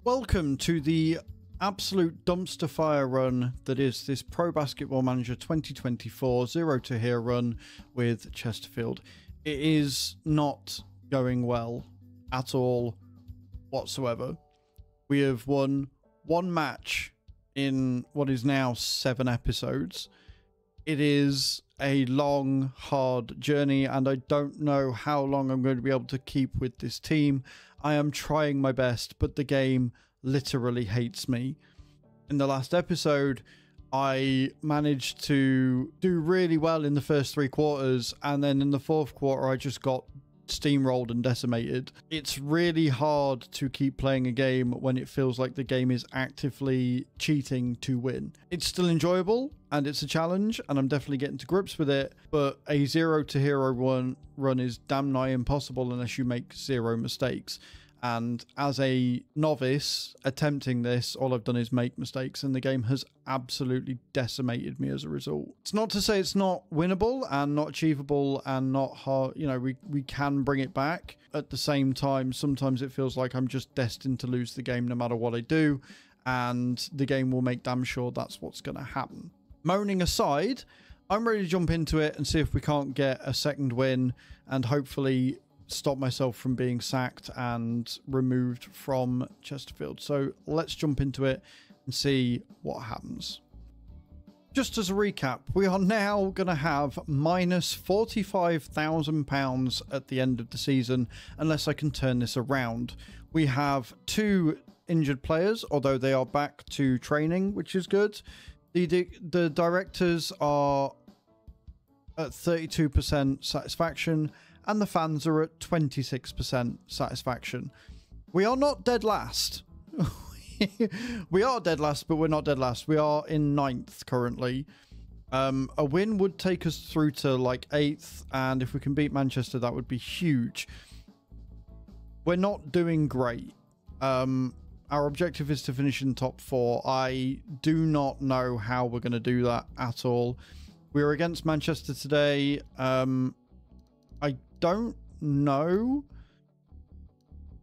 Welcome to the absolute dumpster fire run that is this Pro Basketball Manager 2024 Zero to Hero run with Chesterfield. It is not going well at all whatsoever. We have won one match in what is now 7 episodes. It is a long, hard journey, and I don't know how long I'm going to be able to keep with this team. I am trying my best, but the game literally hates me. In the last episode, I managed to do really well in the first 3 quarters, and then in the 4th quarter, I just got steamrolled and decimated. It's really hard to keep playing a game when it feels like the game is actively cheating to win. It's still enjoyable and it's a challenge, and I'm definitely getting to grips with it, but a Zero to Hero run is damn nigh impossible unless you make 0 mistakes. And as a novice attempting this, all I've done is make mistakes, and the game has absolutely decimated me as a result. It's not to say it's not winnable and not achievable and not hard. You know, we can bring it back. At the same time, sometimes it feels like I'm just destined to lose the game no matter what I do, and the game will make damn sure that's what's going to happen. Moaning aside, I'm ready to jump into it and see if we can't get a second win and hopefully stop myself from being sacked and removed from Chesterfield. So let's jump into it and see what happens. Just as a recap, we are now going to have minus £45,000 at the end of the season unless I can turn this around. We have 2 injured players, although they are back to training, which is good. The directors are at 32% satisfaction, and the fans are at 26% satisfaction. We are not dead last. We are dead last, but we're not dead last. We are in 9th currently. A win would take us through to like 8th, and if we can beat Manchester, that would be huge. We're not doing great. Our objective is to finish in top 4. I do not know how we're going to do that at all. We're against Manchester today. I don't know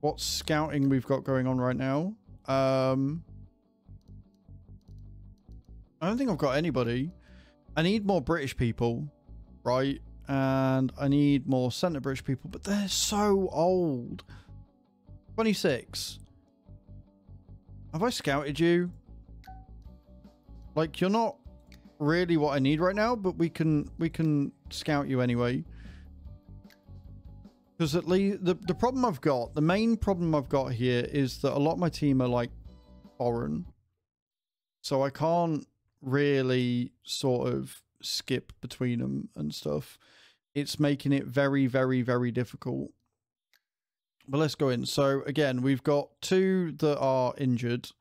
what scouting we've got going on right now. I don't think I've got anybody. I need more British people, right? And I need more centre British people, but they're so old. 26. Have I scouted you? Like, you're not really what I need right now, but we can scout you anyway. Because at least the problem I've got, the main problem I've got here is that a lot of my team are like foreign. So I can't really sort of skip between them and stuff. It's making it very, very, very difficult. But let's go in. So again, we've got 2 that are injured.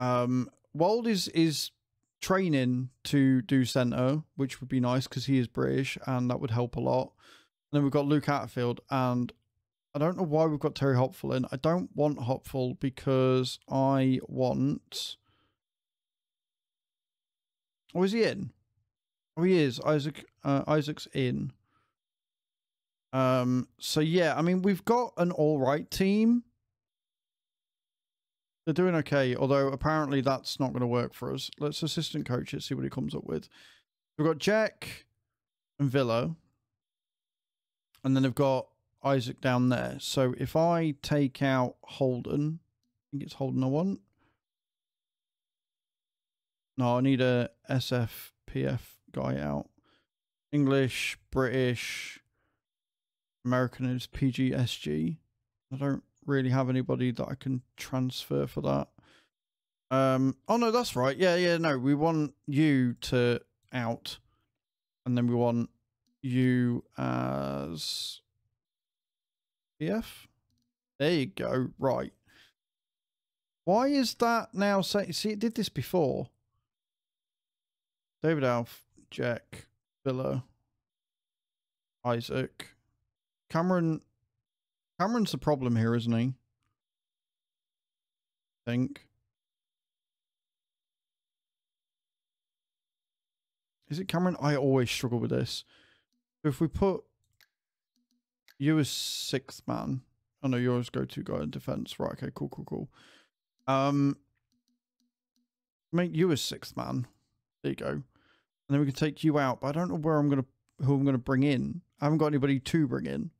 Wold is training to do centre, which would be nice because he is British and that would help a lot. And then we've got Luke Atfield, and I don't know why we've got Terry Hopful in. I don't want Hopful because I want... Oh, is he in? Oh, he is. Isaac's in. So yeah, I mean, we've got an all right team. They're doing okay, although apparently that's not going to work for us. Let's assistant coach it, see what he comes up with. We've got Jack and Villa. And then I've got Isaac down there. So if I take out Holden, I think it's Holden I want. No, I need a SFPF guy out. English, British, American is PGSG. I don't really have anybody that I can transfer for that. Oh no, that's right. Yeah, no, we want you to out. And then we want you as PF. There you go. Right. Why is that now say? See, it did this before. David Alf, Jack, Villa, Isaac, Cameron. Cameron's the problem here, isn't he? I think. Is it Cameron? I always struggle with this. If we put you as 6th man Oh no, yours go to guy in defense. Right, okay, cool, cool, cool. Make you a 6th man. There you go. And then we can take you out, but I don't know who I'm gonna bring in. I haven't got anybody to bring in.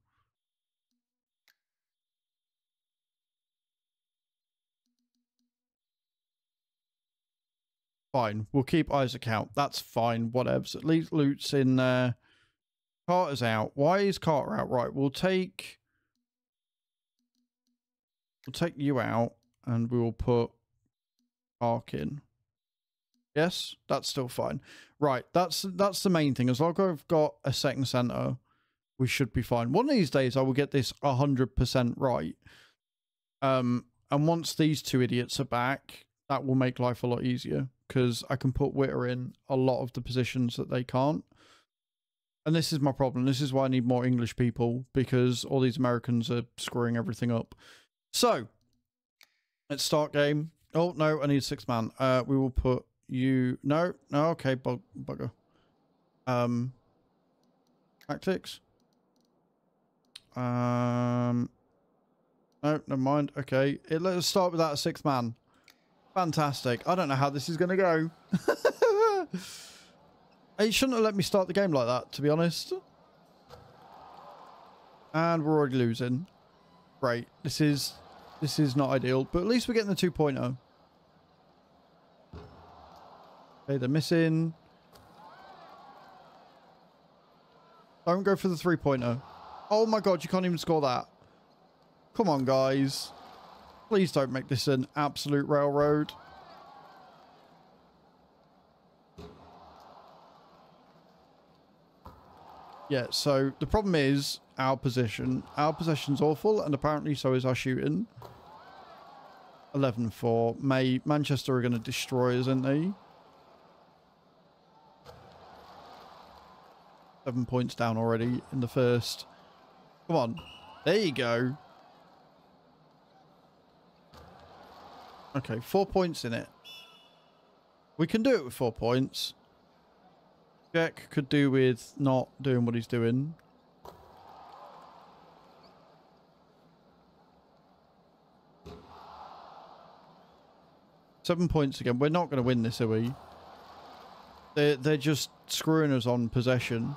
Fine. We'll keep Isaac out. That's fine. Whatevs. At least Loot's in there. Carter's out. Why is Carter out? Right. We'll take you out and we will put Park in. Yes, that's still fine. Right. That's the main thing. As long as I've got a second center, we should be fine. One of these days I will get this 100% right. And once these two idiots are back, that will make life a lot easier. Because I can put Witter in a lot of the positions that they can't. And this is my problem. This is why I need more English people, because all these Americans are screwing everything up. So, let's start game. Oh, no, I need a 6th man. We will put you... No, okay, bugger. Tactics. No, never mind. Okay, let's start with that 6th man. Fantastic. I don't know how this is going to go. It shouldn't have let me start the game like that, to be honest. And we're already losing. Great. This is not ideal, but at least we're getting the 2.0. Okay, they're missing. Don't go for the 3.0. Oh my god, you can't even score that. Come on, guys. Please don't make this an absolute railroad. Yeah, so the problem is our position. Our position's awful, and apparently so is our shooting. 11-4. Manchester are going to destroy us, aren't they? 7 points down already in the first. Come on. There you go. Okay, 4 points in it. We can do it with 4 points. Jack could do with not doing what he's doing. Seven points again. We're not going to win this, are we? They're just screwing us on possession.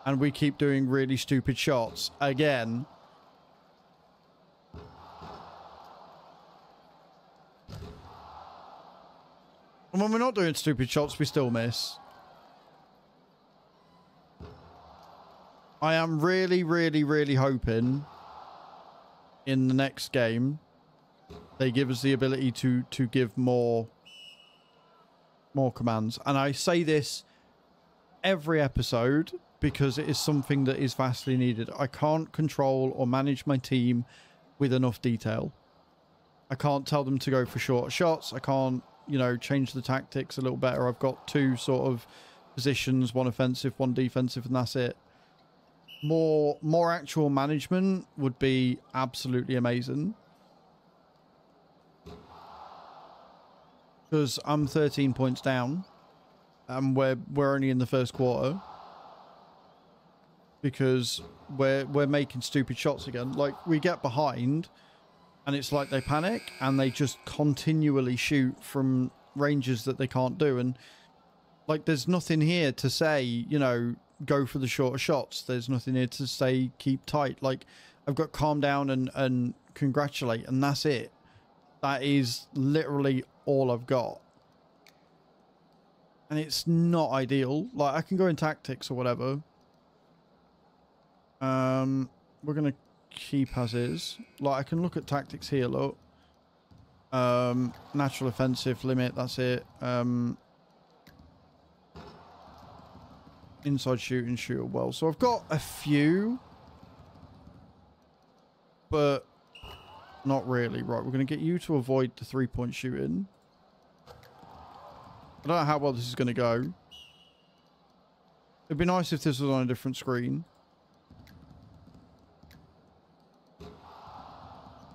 And we keep doing really stupid shots. Again. And when we're not doing stupid shots, we still miss. I am really, really, really hoping in the next game they give us the ability to give more commands. And I say this every episode because it is something that is vastly needed. I can't control or manage my team with enough detail. I can't tell them to go for shorter shots. I can't, you know, change the tactics a little better. I've got two sort of positions, one offensive, one defensive, and that's it. More actual management would be absolutely amazing. Because I'm 13 points down and we're only in the first quarter. Because we're making stupid shots again. Like, we get behind and it's like they panic and they just continually shoot from ranges that they can't do. And like, there's nothing here to say, you know, go for the shorter shots. There's nothing here to say keep tight. Like, I've got calm down and congratulate, and that's it. That is literally all I've got. And it's not ideal. Like, I can go in tactics or whatever. We're gonna keep as is. Like, I can look at tactics here, look. Natural offensive limit, that's it. Inside shooting, shoot well. So I've got a few, but not really. Right, we're going to get you to avoid the 3-point shooting. I don't know how well this is going to go. It'd be nice if this was on a different screen.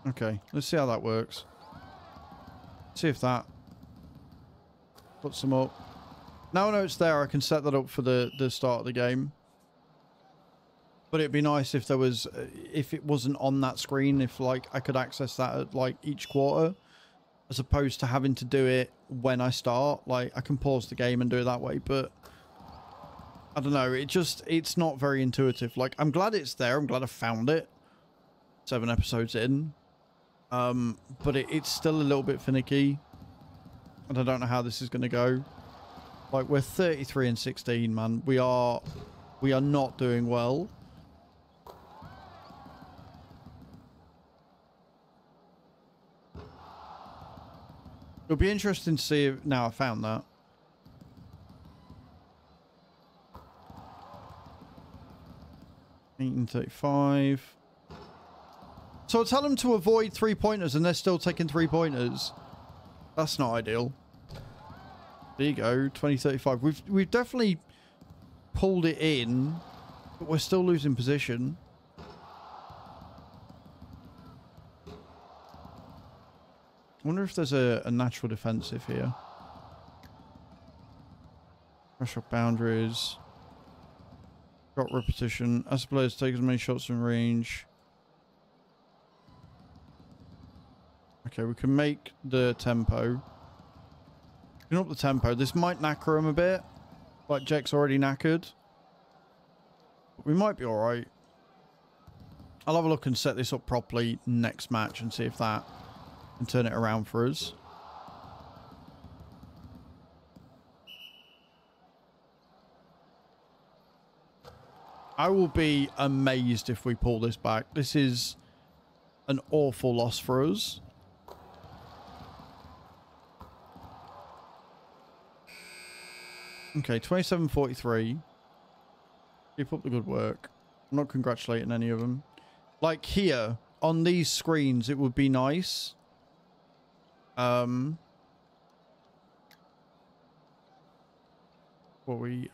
Okay, let's see how that works. See if that puts them up. Now I know it's there, I can set that up for the start of the game. But it'd be nice if there was, if it wasn't on that screen, if like I could access that at like each quarter, as opposed to having to do it when I start. Like I can pause the game and do it that way, but I don't know. It's not very intuitive. Like I'm glad it's there. I'm glad I found it 7 episodes in. But it's still a little bit finicky. And I don't know how this is going to go. Like we're 33 and 16, man. We are not doing well. It'll be interesting to see if now I found that. $18.35. So I tell them to avoid 3-pointers and they're still taking 3-pointers. That's not ideal. There you go, 20.35. We've definitely pulled it in, but we're still losing position. I wonder if there's a natural defensive here. Rush up boundaries. Got repetition. As players take as many shots in range. Okay, we can make the tempo. Turn up the tempo. This might knacker him a bit. Like Jack's already knackered. But we might be alright. I'll have a look and set this up properly next match and see if that can turn it around for us. I will be amazed if we pull this back. This is an awful loss for us. Okay, 27.43. Keep up the good work. I'm not congratulating any of them. Like here, on these screens, it would be nice. What we,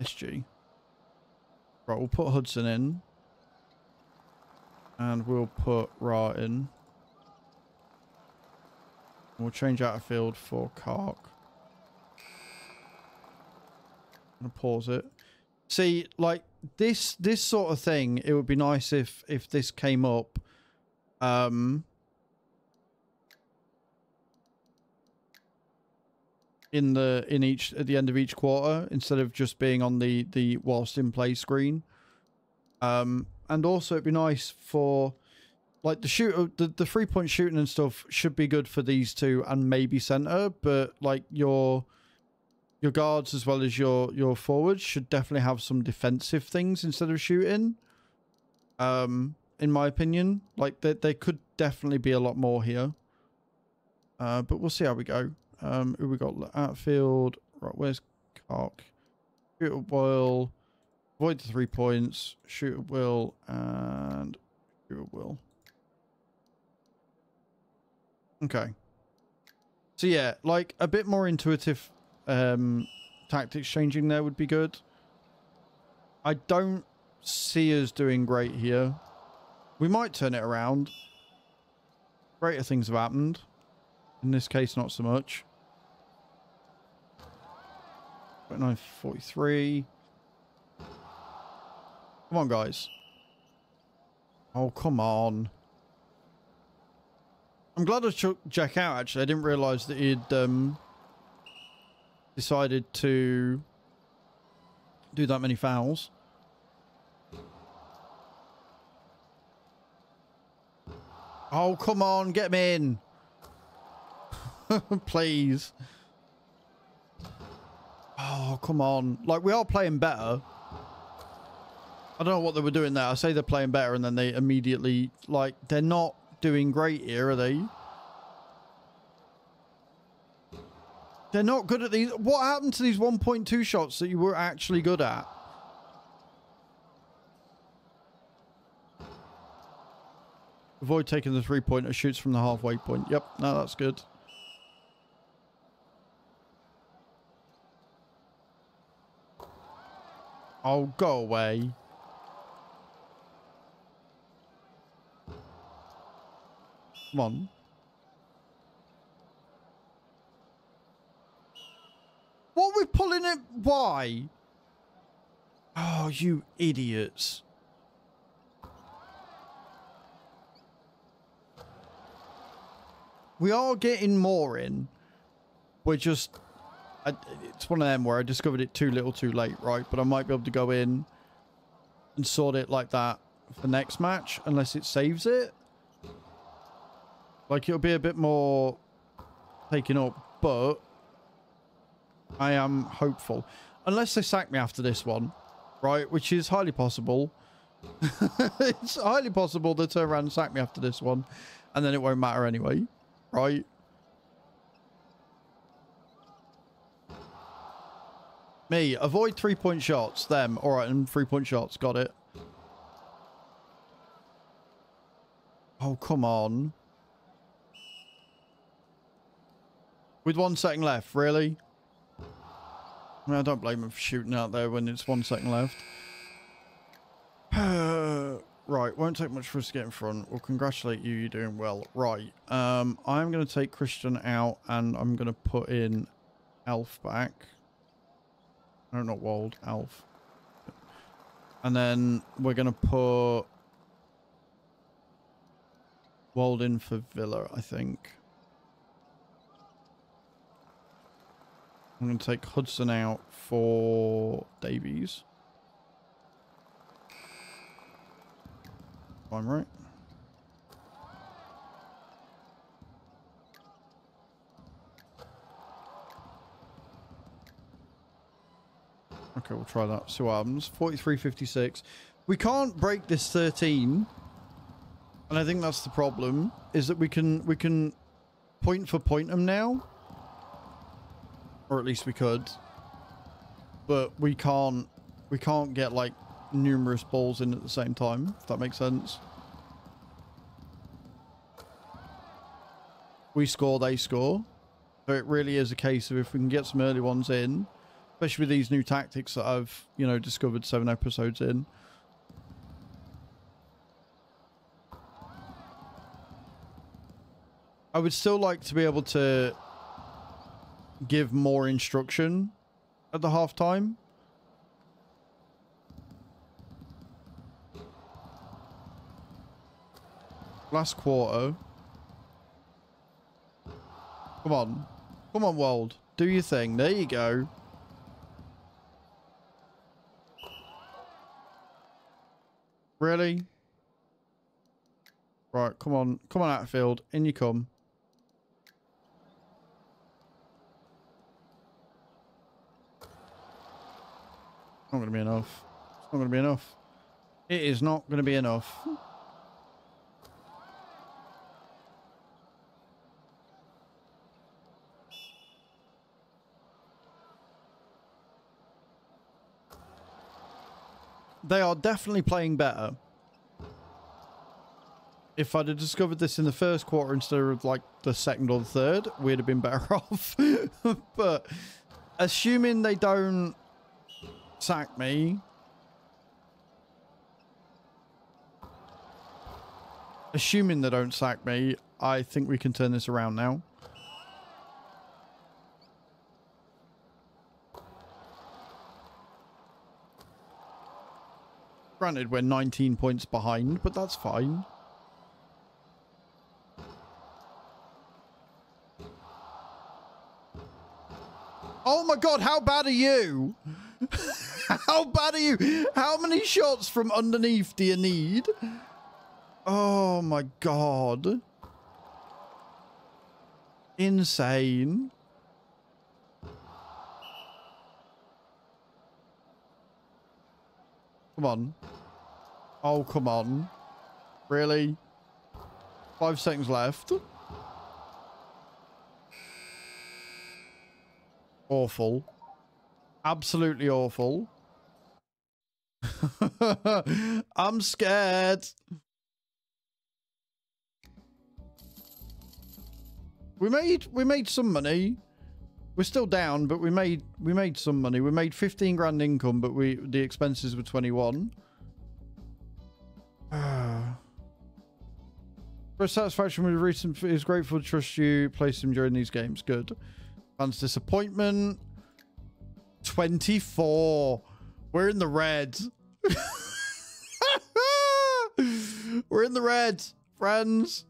SG. Right, we'll put Hudson in. And we'll put Ra in. We'll change out of field for Kark. I'm gonna pause it. See, like this sort of thing, it would be nice if this came up. At the end of each quarter, instead of just being on the whilst in play screen. And also it'd be nice for like the 3-point shooting and stuff should be good for these two and maybe center, but like your guards as well as your forwards should definitely have some defensive things instead of shooting. In my opinion, like there could definitely be a lot more here. But we'll see how we go. Who we got? Outfield. Right, where's Kark? Shoot at will. Avoid the 3 points. Shoot at will. And shoot at will. Okay. So yeah, like a bit more intuitive tactics changing there would be good. I don't see us doing great here. We might turn it around. Greater things have happened. In this case, not so much. 29.43. Come on, guys. Oh, come on. I'm glad I took Jack out, actually. I didn't realise that he'd decided to do that many fouls. Oh, come on. Get me in. Please. Oh, come on. Like, we are playing better. I don't know what they were doing there. I say they're playing better and then they immediately, like, they're not doing great here, are they? They're not good at these. What happened to these 1.2 shots that you were actually good at? Avoid taking the 3-pointer. Shoots from the halfway point. Yep, no, that's good. Oh, go away. Come on. What are we pulling it? Why? Oh, you idiots. We are getting more in. We're just... it's one of them where I discovered it too little too late, right? But I might be able to go in and sort it like that for next match, unless it saves it. Like, it'll be a bit more taken up, but I am hopeful. Unless they sack me after this one, right? Which is highly possible. It's highly possible they turn around and sack me after this one, and then it won't matter anyway, right? Me, avoid 3-point shots. Them. All right, and 3-point shots. Got it. Oh, come on. With 1 second left, really? I mean, I don't blame him for shooting out there when it's 1 second left. Right, won't take much for us to get in front. Well, congratulate you, you're doing well. Right, I'm going to take Christian out and I'm going to put in Elf back. No, not Wold, Elf. And then we're going to put Wold in for Villa, I think. I'm going to take Hudson out for Davies. I'm right. Okay, we'll try that. See what happens. 43.56. We can't break this 13. And I think that's the problem. Is that we can point for point them now. Or at least we could. But we can't get like numerous balls in at the same time, if that makes sense. We score, they score. So it really is a case of if we can get some early ones in, especially with these new tactics that I've, you know, discovered 7 episodes in. I would still like to be able to give more instruction at the halftime. Last quarter. Come on. Come on, Wold. Do your thing. There you go. Really? Right, come on. Come on, outfield. In you come. Not going to be enough. It's not going to be enough. It is not going to be enough. They are definitely playing better. If I'd have discovered this in the first quarter instead of like the second or the third, we'd have been better off. But assuming they don't sack me, I think we can turn this around now. Granted, we're 19 points behind, but that's fine. Oh my god, how bad are you? How bad are you? How many shots from underneath do you need? Oh my god. Insane. Come on. Oh, come on. Really? 5 seconds left. Awful. Absolutely awful. I'm scared. We made some money. We're still down, but we made some money. We made 15 grand income, but the expenses were 21. For satisfaction with recent is grateful to trust you, place him during these games. Good. Fans disappointment. 24. We're in the red. We're in the red, friends.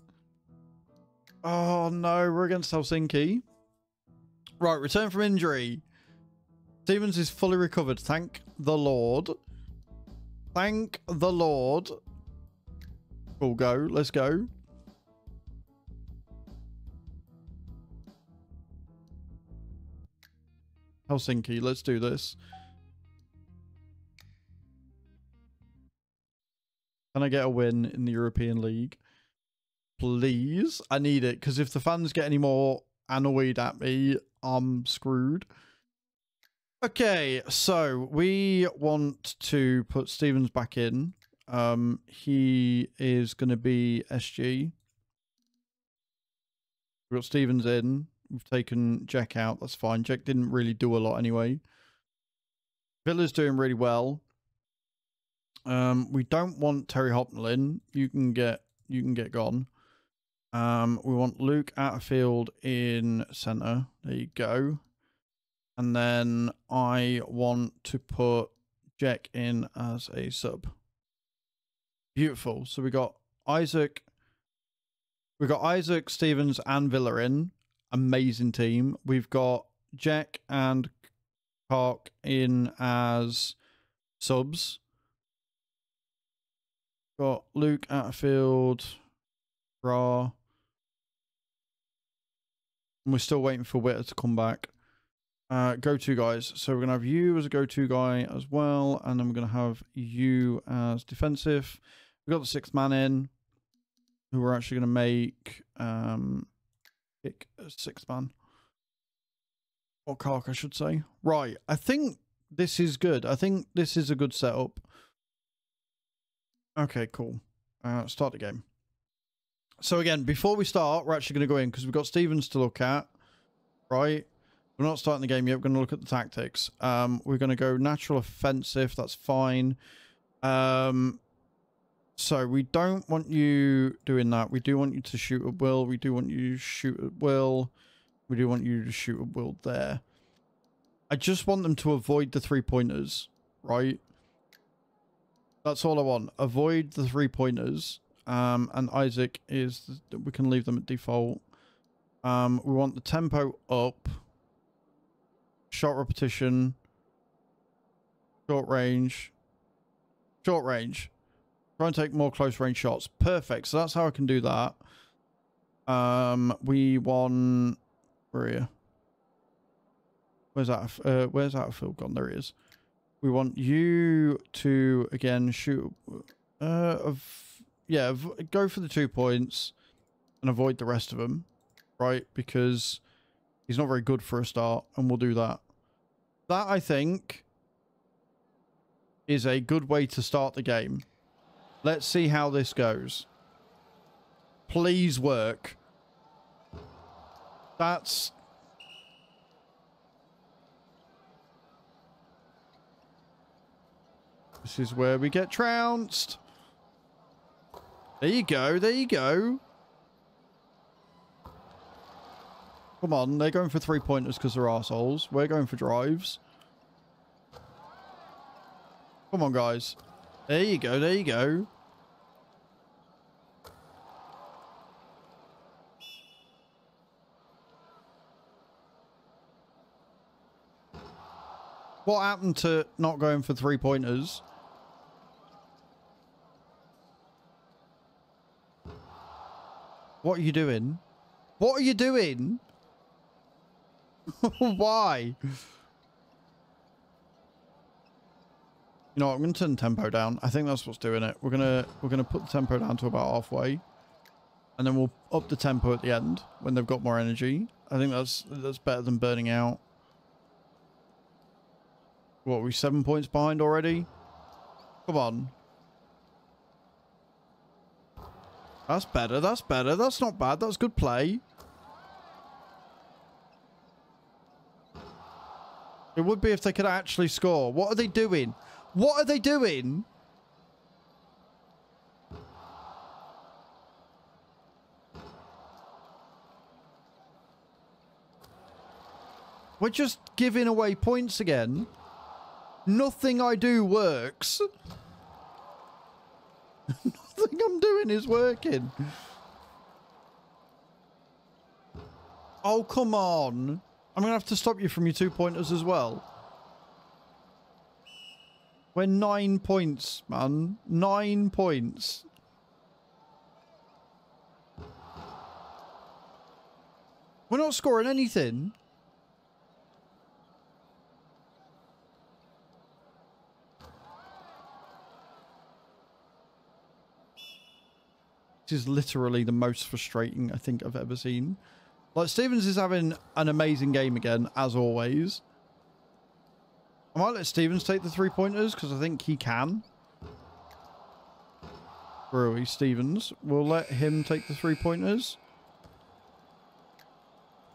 Oh no, we're against Helsinki. Right, return from injury. Stevens is fully recovered. Thank the Lord. Thank the Lord. We'll go. Let's go. Helsinki, let's do this. Can I get a win in the European League? Please. I need it, because if the fans get any more annoyed at me, I'm screwed. Okay, so we want to put Stevens back in. He is going to be SG. We've got Stevens in. We've taken Jack out. That's fine. Jack didn't really do a lot anyway. Villa's doing really well. We don't want Terry Hopnell in. You can get gone. We want Luke Atterfield in centre. There you go. And then I want to put Jack in as a sub. Beautiful. So we got Isaac. We've got Isaac, Stevens, and Villa in. Amazing team. We've got Jack and Clark in as subs. Got Luke Atterfield, Ra. And we're still waiting for Witter to come back. Go-to guys. So we're going to have you as a go-to guy as well. And then we're going to have you as defensive. We've got the sixth man in, who we're actually going to make pick a sixth man. Or Clark, I should say. Right. I think this is good. I think this is a good setup. Okay, cool. Start the game. So again, before we start, we're actually going to go in because we've got Stevens to look at. Right. We're not starting the game yet. We're going to look at the tactics. We're going to go natural offensive. That's fine. So we don't want you doing that. We do want you to shoot at will. We do want you to shoot at will. We do want you to shoot at will there. I just want them to avoid the 3-pointers, right? That's all I want. Avoid the 3-pointers. And Isaac is... We can leave them at default. We want the tempo up. Shot repetition. Short range. Short range. Try and take more close range shots. Perfect. So that's how I can do that. We want... Where are you? Where's Atterfield gone? There he is. We want you to, again, shoot... go for the 2 points and avoid the rest of them, right? Because he's not very good for a start, and we'll do that. That, I think, is a good way to start the game. Let's see how this goes. Please work. That's... This is where we get trounced. There you go. There you go. Come on. They're going for 3-pointers because they're arseholes. We're going for drives. Come on, guys. There you go. There you go. What happened to not going for 3-pointers? What are you doing? What are you doing? Why? You know what? I'm going to turn the tempo down. I think that's what's doing it. We're gonna put the tempo down to about halfway, and then we'll up the tempo at the end when they've got more energy. I think that's better than burning out. What, are we 7 points behind already? Come on. That's better. That's better. That's not bad. That's good play. It would be if they could actually score. What are they doing? What are they doing? We're just giving away points again. Nothing I do works. Nothing I'm doing is working. Oh, come on. I'm going to have to stop you from your 2-pointers as well. We're 9 points, man. 9 points. We're not scoring anything. This is literally the most frustrating I think I've ever seen. Like, Stevens is having an amazing game again, as always. I might let Stevens take the 3-pointers, because I think he can. Brewy Stevens. We'll let him take the 3-pointers.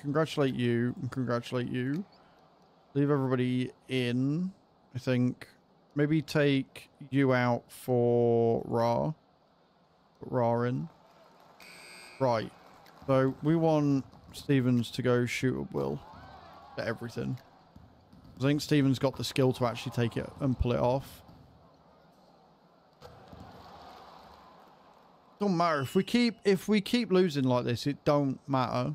Congratulate you, and congratulate you. Leave everybody in, I think. Maybe take you out for Ra. Put Ra in. Right. So, we want Stevens to go shoot at will. For everything. I think Stevens got the skill to actually take it and pull it off. Don't matter. If we keep losing like this, it don't matter.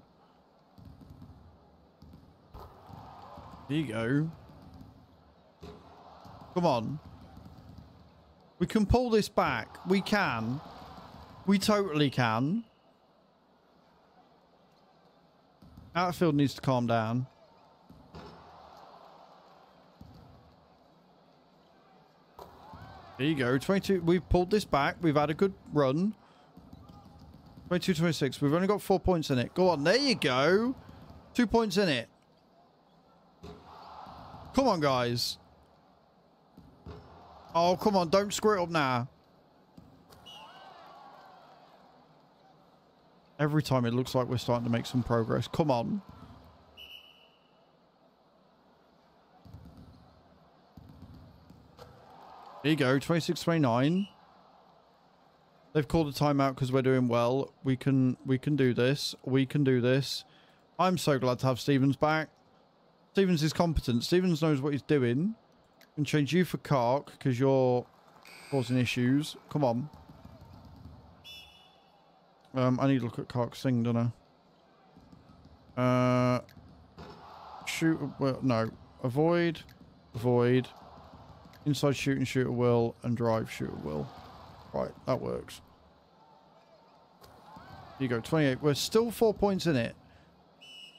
There you go. Come on. We can pull this back. We can. We totally can. Outfield needs to calm down. There you go. 22. We've pulled this back. We've had a good run. 22-26. We've only got 4 points in it. Go on. There you go. 2 points in it. Come on, guys. Oh, come on. Don't screw it up now. Every time it looks like we're starting to make some progress. Come on. There you go. 26-29. They've called a timeout because we're doing well. We can do this. We can do this. I'm so glad to have Stevens back. Stevens is competent. Stevens knows what he's doing. I can change you for Kark because you're causing issues. Come on. I need to look at Kark's thing, don't I? Shoot. Well, no. Avoid. Avoid. Inside shoot and shoot at will. And drive shoot at will. Right. That works. Here you go. 28. We're still 4 points in it.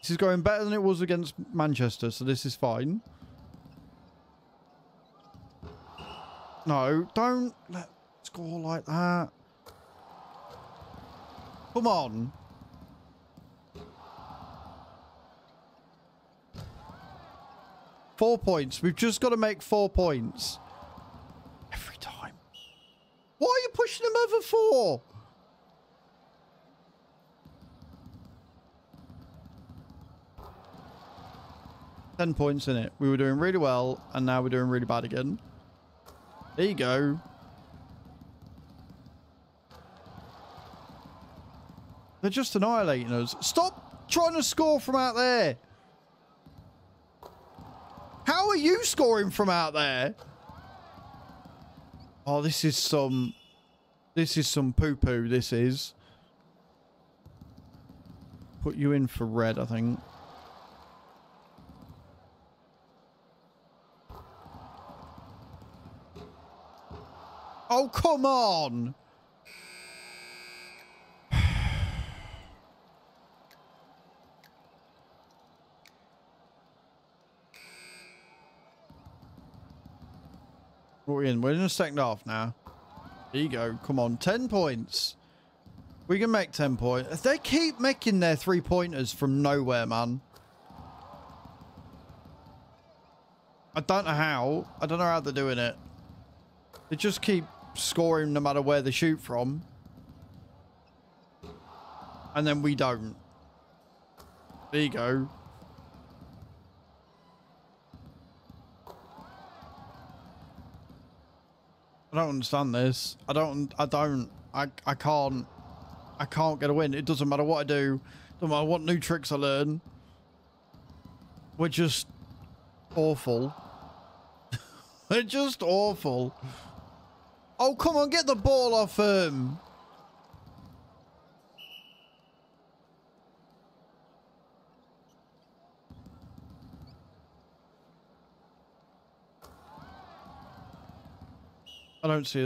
This is going better than it was against Manchester, so this is fine. No, don't let score like that. Come on. Four points. We've just got to make 4 points. Every time. Why are you pushing them over 4? Ten points in it. We were doing really well, and now we're doing really bad again. There you go. They're just annihilating us. Stop trying to score from out there. How are you scoring from out there? Oh, this is some poo-poo, this is. Put you in for red, I think. Oh, come on. We're in the second half now. There you go. Come on. 10 points. We can make 10 points. They keep making their 3-pointers from nowhere, man. I don't know how. I don't know how they're doing it. They just keep scoring no matter where they shoot from. And then we don't. There you go. I don't understand this. I can't get a win. It doesn't matter what I do. Doesn't matter what new tricks I learn. We're just awful. They're just awful. Oh, come on, get the ball off him. I don't see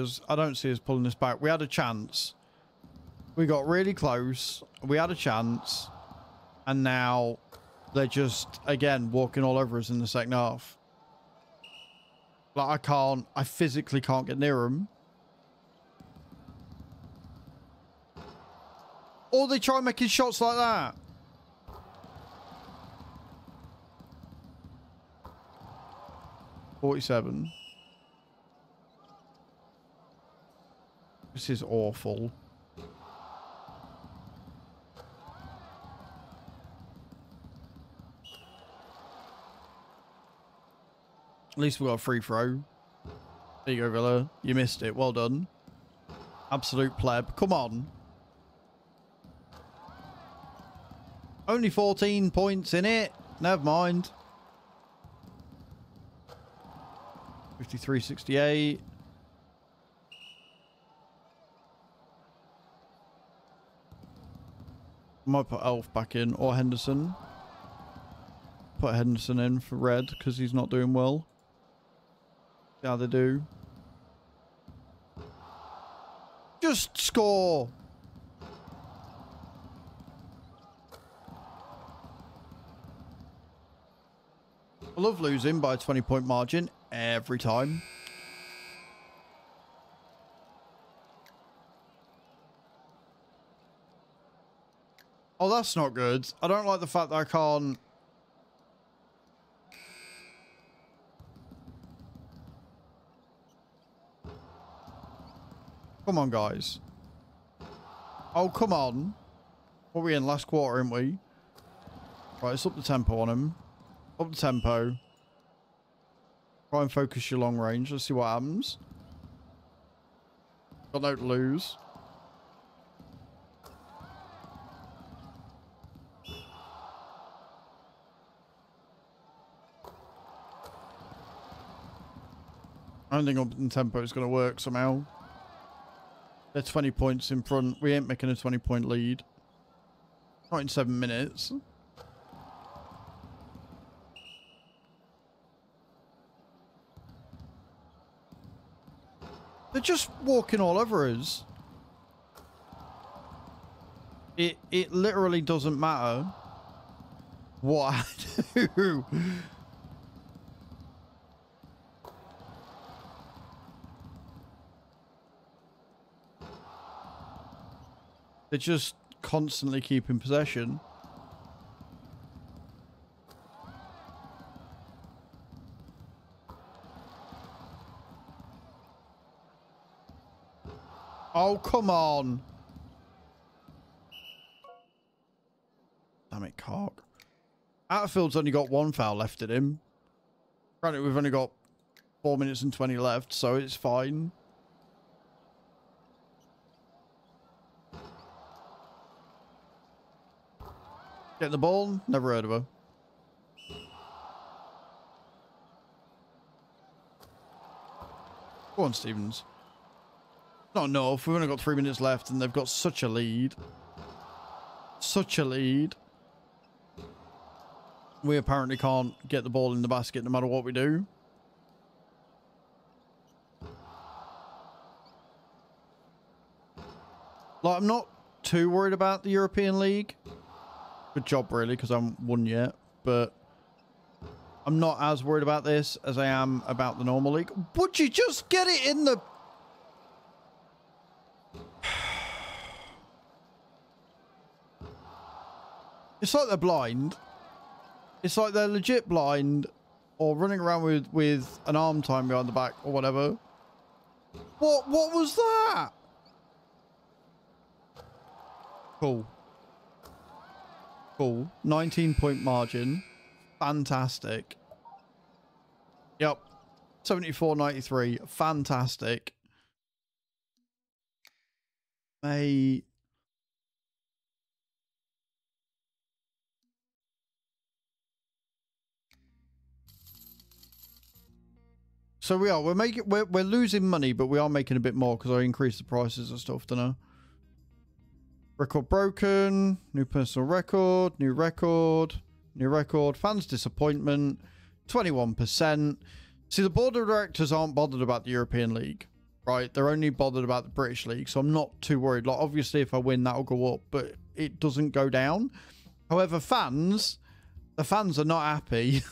us pulling this back. We had a chance. We got really close. We had a chance. And now they're just, again, walking all over us in the second half. Like, I physically can't get near them. Or they try making shots like that. .47. This is awful. At least we got a free throw. There you go, Villa. You missed it. Well done. Absolute pleb. Come on. Only 14 points in it. Never mind. 53-68. Might put Elf back in or Henderson. Put Henderson in for red because he's not doing well. Yeah, they do. Just score. I love losing by a 20-point margin every time. Oh, that's not good. I don't like the fact that I can't... Come on, guys. Oh, come on. What are we in? Last quarter, aren't we? Right, let's up the tempo on him. Up the tempo. Try and focus your long range. Let's see what happens. Got no to lose. I don't think up the tempo is going to work somehow. They're 20 points in front. We ain't making a 20-point lead. Not in 7 minutes. They're just walking all over us. It literally doesn't matter what I do. They're just constantly keeping possession. Oh, come on. Damn it, Clark. Outfield's only got 1 foul left in him. Granted, we've only got 4 minutes and 20 left, so it's fine. Get the ball? Never heard of her. Go on, Stevens. Not enough. We've only got 3 minutes left and they've got such a lead. Such a lead. We apparently can't get the ball in the basket no matter what we do. Like, I'm not too worried about the European League. Good job, really, because I haven't won yet. But I'm not as worried about this as I am about the normal league. Would you just get it in the... It's like they're blind. It's like they're legit blind or running around with an arm time behind the back or whatever. What was that? Cool. Cool. 19-point margin. Fantastic. Yep. 74-93. Fantastic. May... So we are. We're losing money, but we are making a bit more because I increased the prices and stuff. Don't know. Record broken. New personal record. New record. New record. Fans disappointment. 21%. See, the board of directors aren't bothered about the European League, right? They're only bothered about the British League, so I'm not too worried. Like, obviously, if I win, that'll go up, but it doesn't go down. However, the fans are not happy.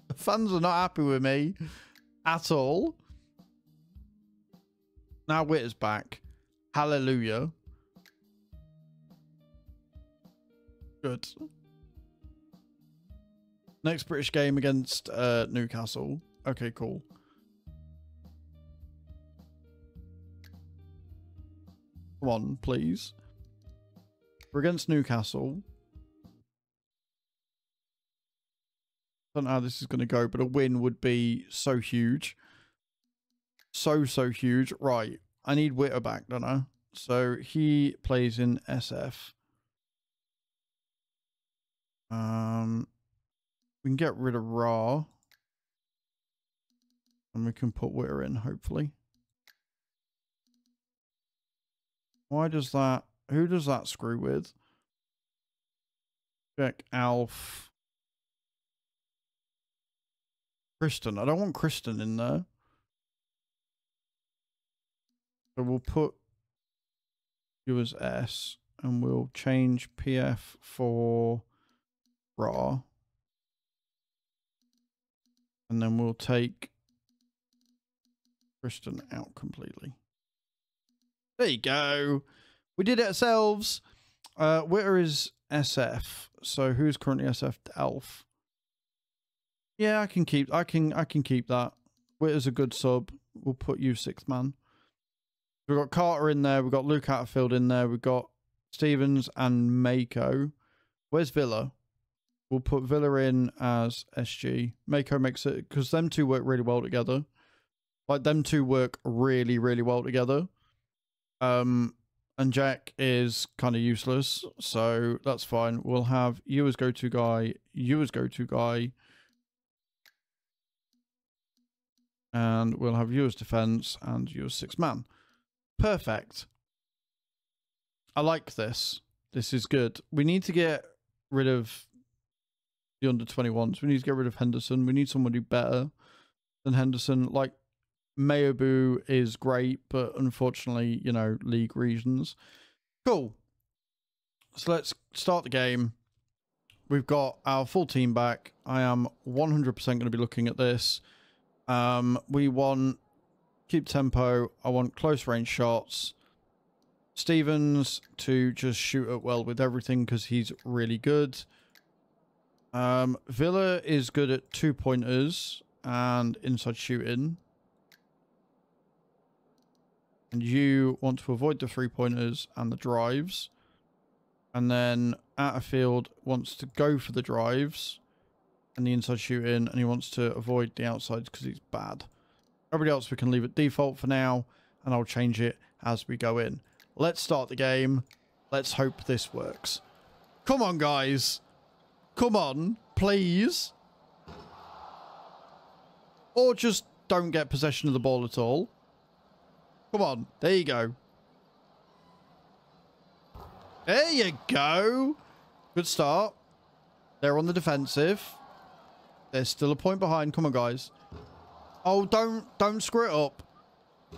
The fans are not happy with me at all. Now Witter's back. Hallelujah. Good. Next British game against Newcastle. Okay, cool. Come on, please. We're against Newcastle. Don't know how this is going to go, but a win would be so huge. So huge. Right. I need Witter back, don't I? So he plays in SF. We can get rid of Ra. And we can put Witter in, hopefully. Why does that... Who does that screw with? Check Alf. Kristen. I don't want Kristen in there. So we'll put you as S. And we'll change PF for Ra. And then we'll take Kristen out completely. There you go. We did it ourselves. Witter is SF. So who's currently SF? Alf. Yeah, I can keep that. Witter's a good sub. We'll put you sixth man. We've got Carter in there. We've got Luke Atterfield in there. We've got Stevens and Mako. Where's Villa? We'll put Villa in as SG. Mako makes it, because them two work really well together. Like, them two work really, really well together. And Jack is kind of useless, so that's fine. We'll have you as go-to guy, you as go-to guy. And we'll have you as defense and you as sixth man. Perfect. I like this. This is good. We need to get rid of the under-21s. We need to get rid of Henderson. We need somebody better than Henderson. Like, Mayobu is great, but unfortunately, you know, league reasons. Cool. So let's start the game. We've got our full team back. I am 100% going to be looking at this. We want keep tempo. I want close range shots. Stevens to just shoot at well with everything because he's really good. Villa is good at 2-pointers and inside shooting. And you want to avoid the 3-pointers and the drives. And then Atterfield wants to go for the drives and the inside shooting, and he wants to avoid the outsides because he's bad. Everybody else we can leave at default for now, and I'll change it as we go in. Let's start the game. Let's hope this works. Come on, guys. Come on, please. Or just don't get possession of the ball at all. Come on. There you go. There you go. Good start. They're on the defensive. There's still a point behind. Come on, guys. Oh, don't screw it up.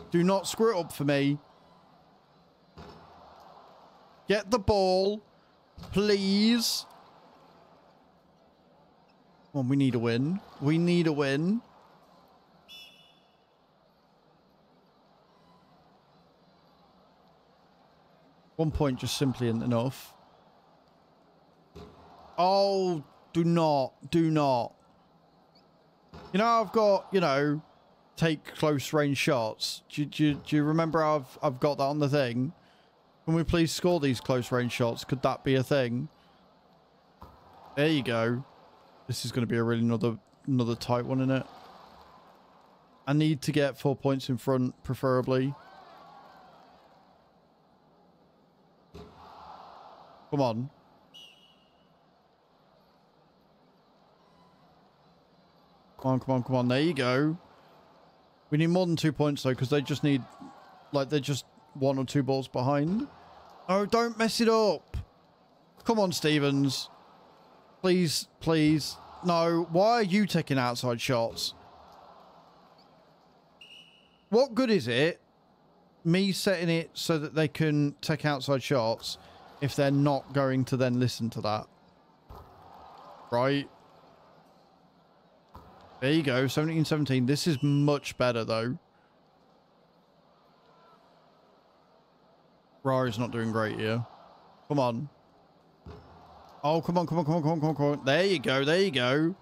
Do not screw it up for me. Get the ball. Please. Come on, we need a win. We need a win. One point just simply isn't enough. Oh, do not. Do not. You know, I've got, you know, take close range shots. Do you remember how I've got that on the thing? Can we please score these close range shots? Could that be a thing? There you go. This is going to be a really another tight one, isn't it? I need to get 4 points in front, preferably. Come on. Come on, come on, come on. There you go. We need more than 2 points, though, because they just need... Like, they're just 1 or 2 balls behind. Oh, don't mess it up. Come on, Stevens. Please, please. No, why are you taking outside shots? What good is it, me setting it so that they can take outside shots, if they're not going to then listen to that? Right? There you go, 17-17. This is much better, though. Rari's not doing great here. Come on. Oh, come on, come on, come on, come on, come on, come on. There you go, there you go.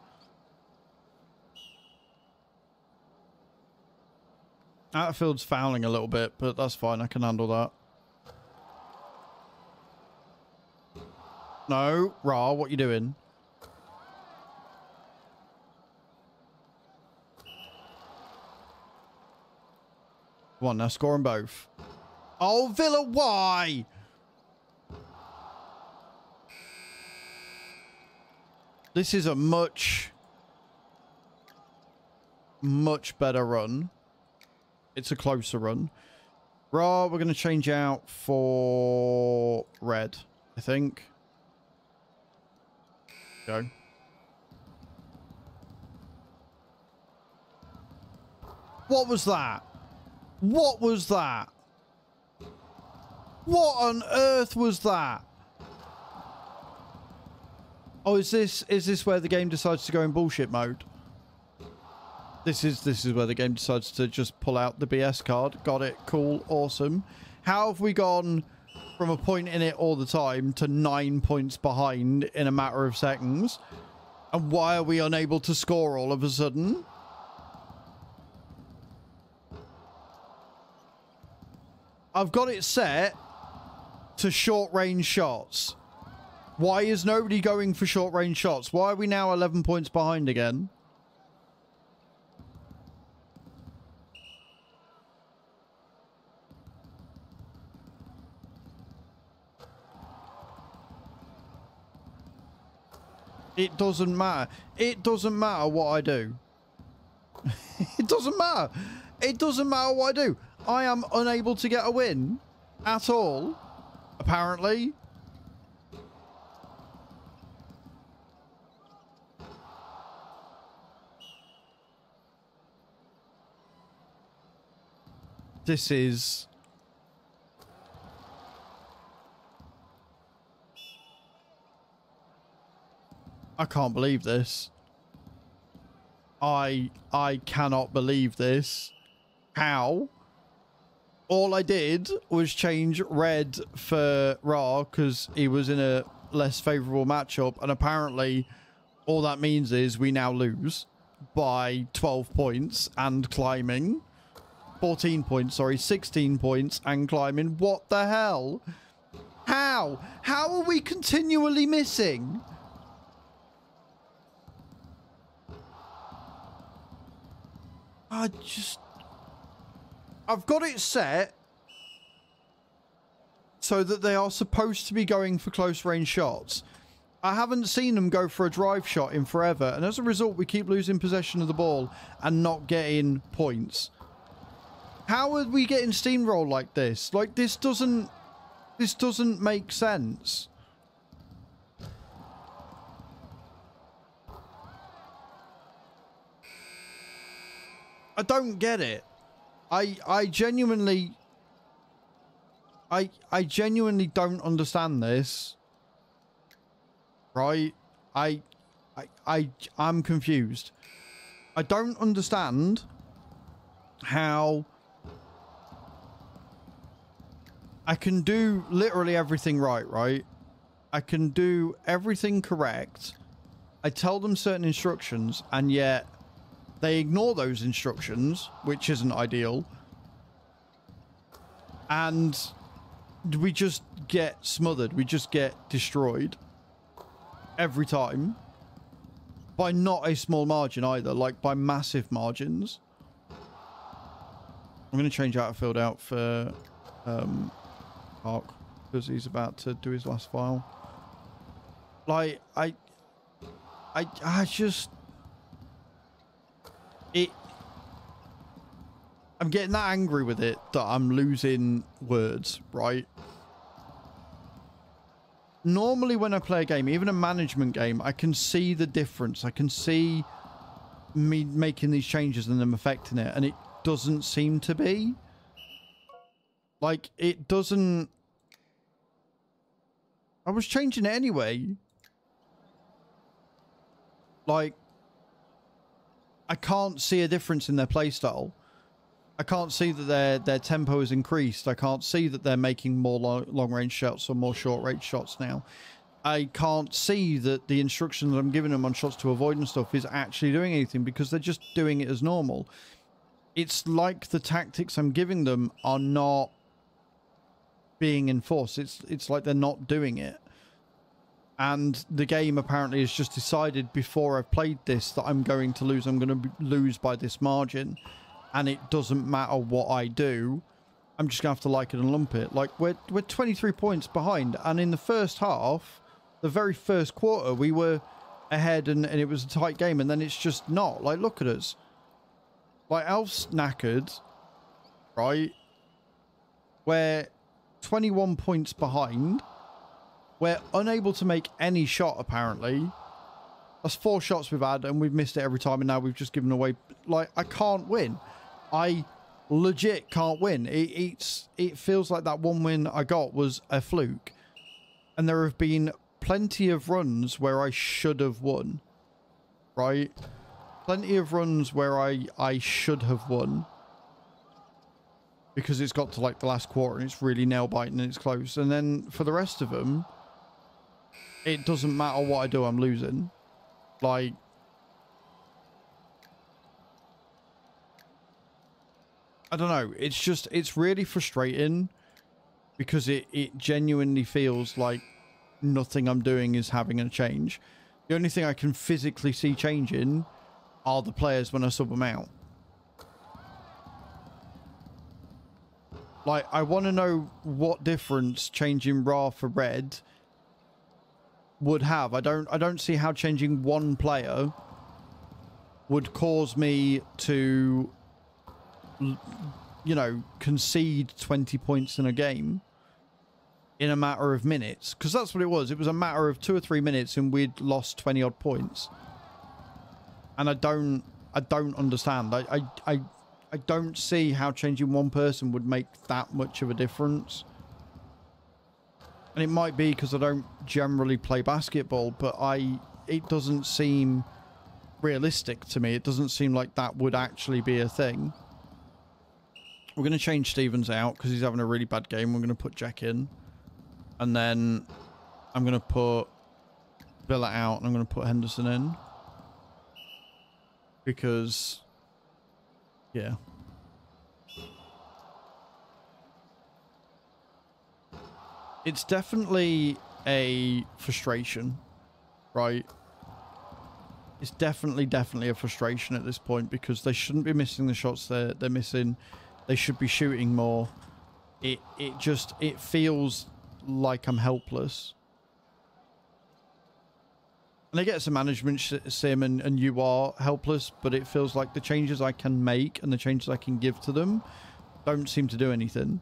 Outfield's fouling a little bit, but that's fine. I can handle that. No, Ra, what you doing? Come on, now score them both. Oh, Villa, why? This is a much better run. It's a closer run. Ra, we're going to change out for red, I think. Go. What was that? What was that? What on earth was that? Oh, is this where the game decides to go in bullshit mode? This is where the game decides to just pull out the BS card. Got it. Cool. Awesome. How have we gone from a point in it all the time to 9 points behind in a matter of seconds? And why are we unable to score all of a sudden? I've got it set to short range shots. Why is nobody going for short range shots? Why are we now 11 points behind again? It doesn't matter. It doesn't matter what I do. It doesn't matter. It doesn't matter what I do. I am unable to get a win at all, apparently. This is... I can't believe this. I cannot believe this. How? All I did was change red for Ra because he was in a less favourable matchup, and apparently all that means is we now lose by 12 points and climbing. 14 points, sorry, 16 points and climbing. What the hell? How? How are we continually missing? I've got it set so that they are supposed to be going for close range shots. I haven't seen them go for a drive shot in forever, and as a result we keep losing possession of the ball and not getting points. How are we getting steamrolled like this? Like, this doesn't make sense. I don't get it. I genuinely don't understand this. Right? I'm confused. I don't understand how I can do literally everything right? I can do everything correct. I tell them certain instructions, and yet they ignore those instructions, which isn't ideal. And we just get smothered. We just get destroyed. Every time. By not a small margin either. Like, by massive margins. I'm going to change Outfield out for Park. Because he's about to do his last file. Like, I just... I'm getting that angry with it that I'm losing words, right? Normally when I play a game, even a management game, I can see the difference. I can see me making these changes and them affecting it, and it doesn't seem to be. Like, it doesn't... I was changing it anyway. Like, I can't see a difference in their playstyle. I can't see that their tempo has increased. I can't see that they're making more long-range shots or more short-range shots now. I can't see that the instructions I'm giving them on shots to avoid and stuff is actually doing anything, because they're just doing it as normal. It's like the tactics I'm giving them are not being enforced. It's like they're not doing it. And the game apparently has just decided before I've played this that I'm going to lose. I'm going to lose by this margin. And it doesn't matter what I do. I'm just going to have to like it and lump it. Like, we're 23 points behind. And in the first half, the very first quarter, we were ahead and it was a tight game. And then it's just not. Like, look at us. Like, Elf's knackered, right? We're 21 points behind. We're unable to make any shot, apparently. That's 4 shots we've had, and we've missed it every time, and now we've just given away... Like, I can't win. I legit can't win. It feels like that one win I got was a fluke. And there have been plenty of runs where I should have won. Right? Plenty of runs where I should have won. Because it's got to, like, the last quarter, and it's really nail-biting, and it's close. And then, for the rest of them, it doesn't matter what I do, I'm losing. Like... I don't know. It's just, it's really frustrating because it genuinely feels like nothing I'm doing is having a change. The only thing I can physically see changing are the players when I sub them out. Like, I want to know what difference changing Ra for Red would have. I don't see how changing one player would cause me to... you know, concede 20 points in a game in a matter of minutes, because that's what it was. It was a matter of 2 or 3 minutes and we'd lost 20 odd points, and I don't understand. I don't see how changing one person would make that much of a difference. And it might be because I don't generally play basketball, but it doesn't seem realistic to me. It doesn't seem like that would actually be a thing. We're going to change Stevens out because he's having a really bad game. We're going to put Jack in. And then I'm going to put Villa out and I'm going to put Henderson in. Because, yeah. It's definitely a frustration, right? It's definitely a frustration at this point because they shouldn't be missing the shots they're missing. They should be shooting more. It feels like I'm helpless. And I get it's a management sim and you are helpless, but it feels like the changes I can make and the changes I can give to them don't seem to do anything.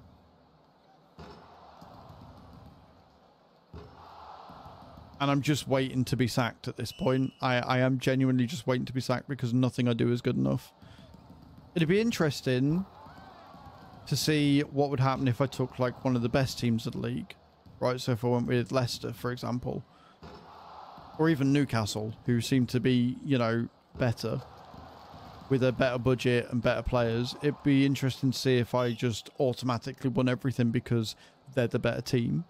And I'm just waiting to be sacked at this point. I am genuinely just waiting to be sacked because nothing I do is good enough. It'd be interesting to see what would happen if I took like one of the best teams of the league, right? So if I went with Leicester, for example, or even Newcastle, who seem to be, you know, better with a better budget and better players. It'd be interesting to see if I just automatically won everything because they're the better team.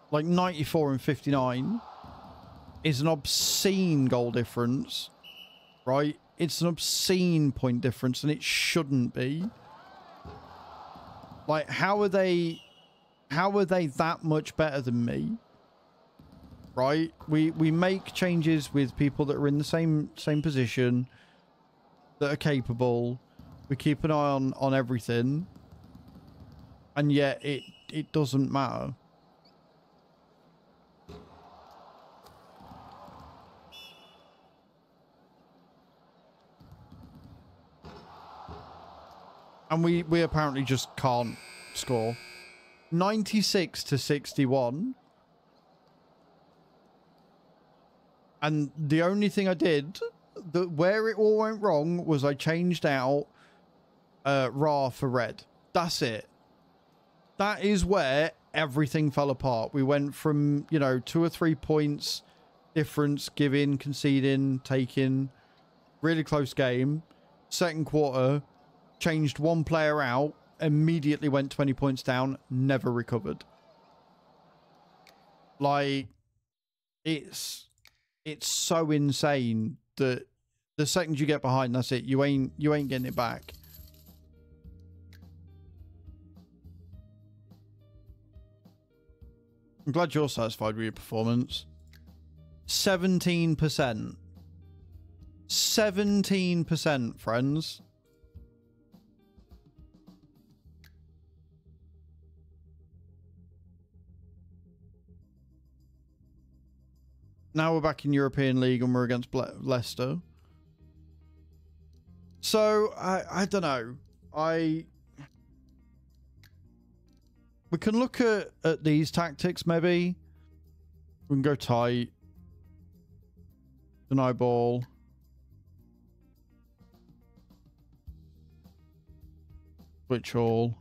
Like 94 and 59 is an obscene goal difference. Right? It's an obscene point difference and it shouldn't be. Like, how are they that much better than me? Right? We make changes with people that are in the same position, that are capable. We keep an eye on everything. And yet it doesn't matter. And we apparently just can't score. 96 to 61. And the only thing I did, where it all went wrong, was I changed out Ra for red. That's it. That is where everything fell apart. We went from, you know, 2 or 3 points difference, giving, conceding, taking. Really close game. Second quarter, changed one player out, immediately went 20 points down, never recovered. Like, it's so insane that the second you get behind, that's it. You ain't getting it back. I'm glad you're satisfied with your performance. 17%. 17%, friends. Now we're back in European League and we're against Leicester. So, I don't know. We can look at these tactics, maybe. We can go tight. Deny ball. Switch all.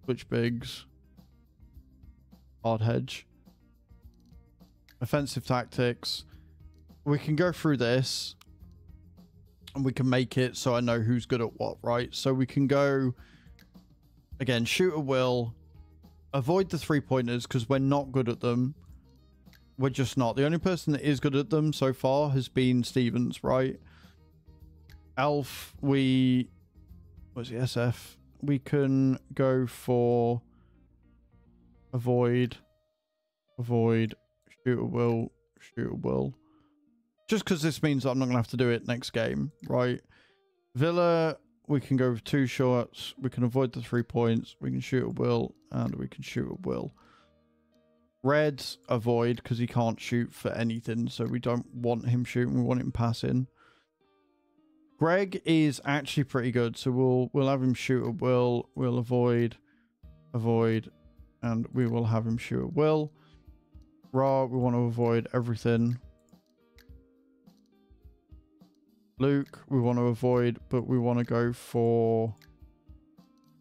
Switch bigs. Hard hedge. Offensive tactics. We can go through this. And we can make it so I know who's good at what, right? So we can go... Again, shoot at will. Avoid the 3-pointers because we're not good at them. We're just not. The only person that is good at them so far has been Stevens, right? Elf, what's the SF? We can go for avoid, shoot at will, shoot at will. Just because this means that I'm not going to have to do it next game, right? Villa, we can go with 2 shots. We can avoid the 3 points. We can shoot at will, and we can shoot at will. Red, avoid, because he can't shoot for anything, so we don't want him shooting. We want him passing. Greg is actually pretty good, so we'll have him shoot at will. We'll avoid, and we will have him shoot at will. Ra, we want to avoid everything. Luke, we want to avoid, but we want to go for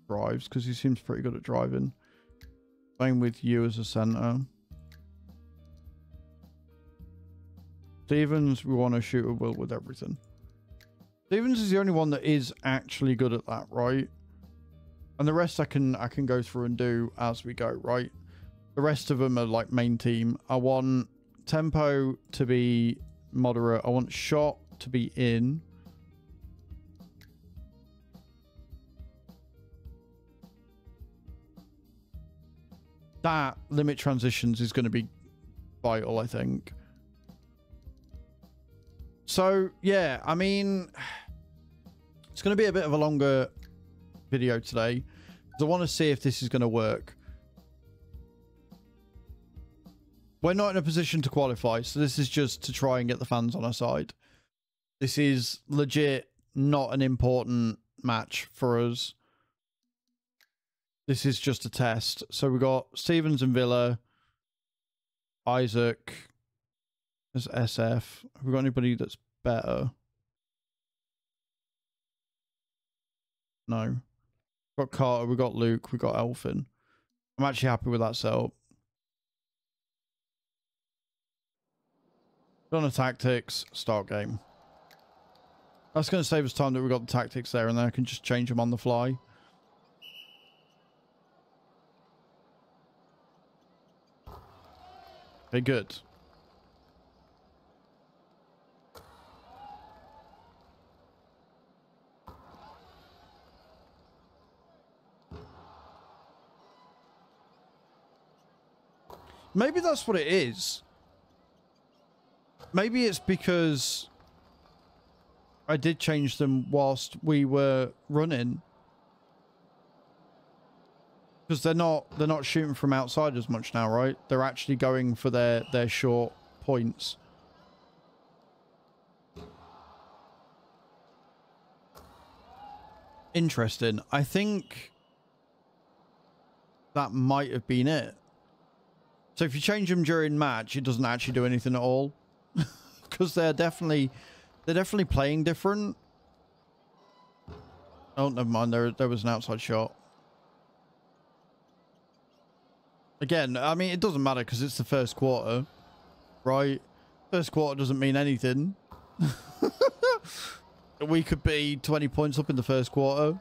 drives because he seems pretty good at driving. Same with you as a center. Stevens, we want to shoot at will with everything. Stevens is the only one that is actually good at that, right? And the rest I can go through and do as we go, right? The rest of them are like main team. I want tempo to be moderate. I want shot to be in. That limit transitions is going to be vital, I think. So, yeah, I mean, it's going to be a bit of a longer video today because I want to see if this is going to work. We're not in a position to qualify, so this is just to try and get the fans on our side. This is legit not an important match for us. This is just a test. So we got Stevens and Villa, Isaac as SF. Have we got anybody that's better? No. We've got Carter, we got Luke, we got Elfin. I'm actually happy with that setup. Done the tactics, start game. That's going to save us time that we've got the tactics there, and then I can just change them on the fly. Okay, good. Maybe that's what it is. Maybe it's because I did change them whilst we were running. Because they're not shooting from outside as much now, right? They're actually going for their short points. Interesting. I think that might have been it. So if you change them during match, it doesn't actually do anything at all. Because they're definitely playing different. Oh, never mind. There was an outside shot. Again, I mean, it doesn't matter because it's the first quarter, right? First quarter doesn't mean anything. We could be 20 points up in the first quarter.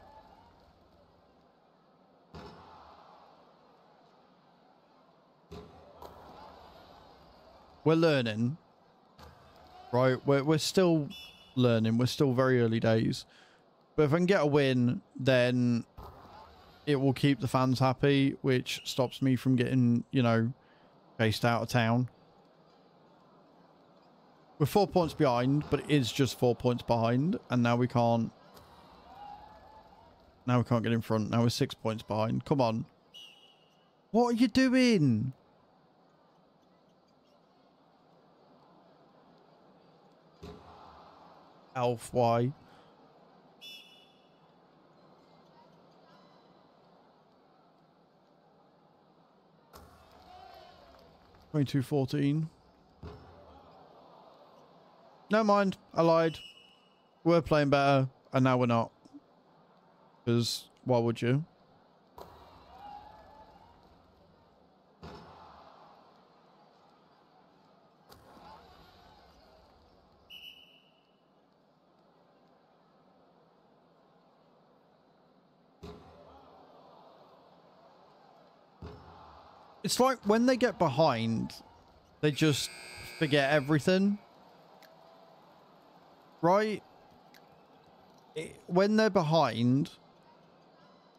We're learning, right? We're still learning. We're still very early days. But if I can get a win, then it will keep the fans happy, which stops me from getting, you know, chased out of town. We're 4 points behind, but it is just 4 points behind. And now we can't. Now we can't get in front. Now we're 6 points behind. Come on. What are you doing? Alf, why? $22.14. Never mind. I lied. We're playing better, and now we're not. Because why would you? It's like when they get behind, they just forget everything. Right? When they're behind,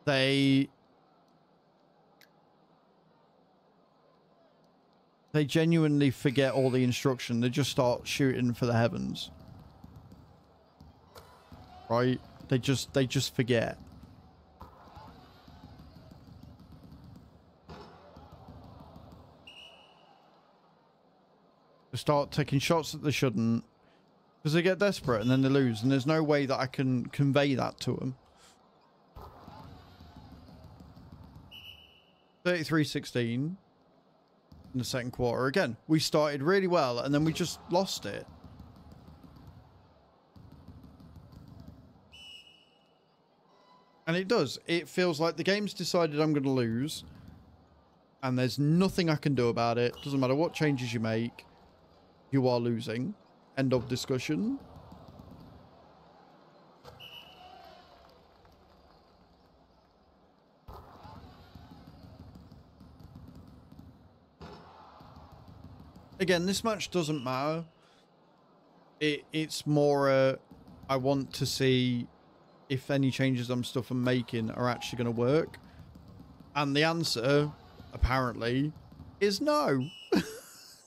they genuinely forget all the instruction. They just start shooting for the heavens. Right? They just forget. They start taking shots that they shouldn't. Because they get desperate and then they lose. And there's no way that I can convey that to them. 33-16 in the second quarter. Again, we started really well and then we just lost it. And it does. It feels like the game's decided I'm going to lose. And there's nothing I can do about it. Doesn't matter what changes you make. You are losing. End of discussion. Again, this match doesn't matter. It's more I want to see if any changes I'm making are actually going to work. And the answer, apparently, is no.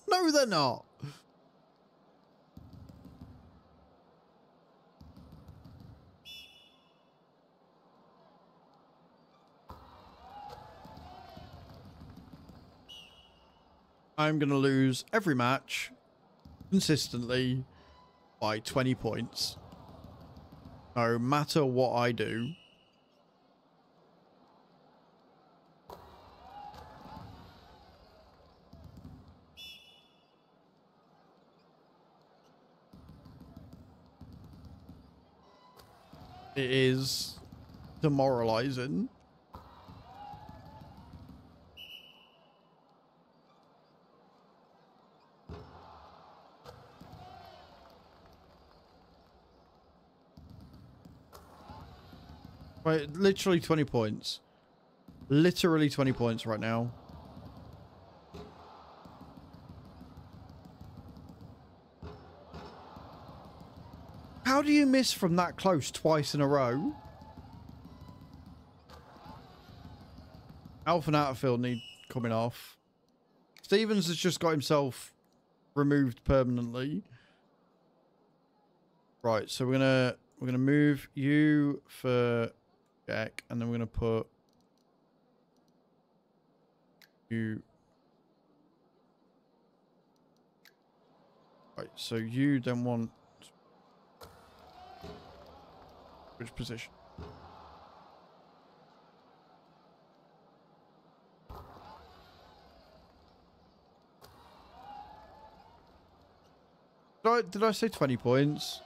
No, they're not. I'm going to lose every match consistently by 20 points. No matter what I do. It is demoralizing. Right, literally 20 points. Literally 20 points right now. How do you miss from that close twice in a row? Alf and Outfield need coming off. Stevens has just got himself removed permanently. Right, so we're gonna move you for Jack, and then we're gonna put you. Right, so you then want which position? Did I say 20 points?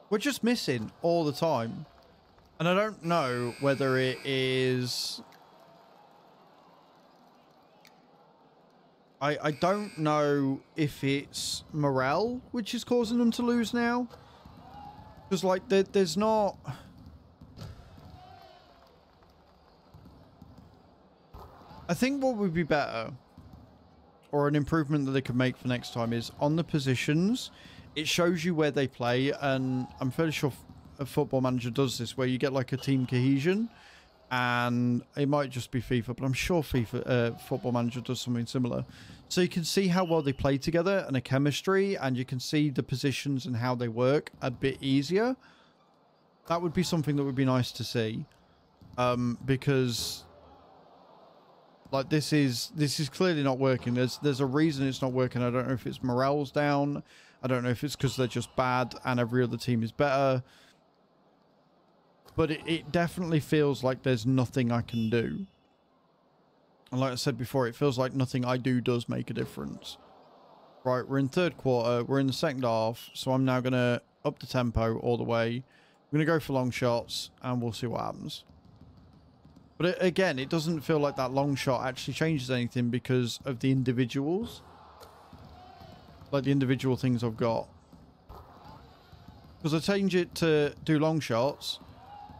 We're just missing all the time. And I don't know whether it is... I don't know if it's morale which is causing them to lose now. Because, like, there's not... I think what would be better, or an improvement that they could make for next time, is on the positions, it shows you where they play, and I'm fairly sure a Football Manager does this, where you get like a team cohesion, and it might just be FIFA, but I'm sure Football Manager does something similar. So you can see how well they play together and a chemistry, and you can see the positions and how they work a bit easier. That would be something that would be nice to see, because... like, this is clearly not working. There's a reason it's not working. I don't know if it's morale's down. I don't know if it's because they're just bad and every other team is better. But it definitely feels like there's nothing I can do. And like I said before, it feels like nothing I do does make a difference. Right, we're in third quarter. We're in the second half. So I'm now going to up the tempo all the way. I'm going to go for long shots and we'll see what happens. But again, it doesn't feel like that long shot actually changes anything because of the individuals. Like the individual things I've got. Because I change it to do long shots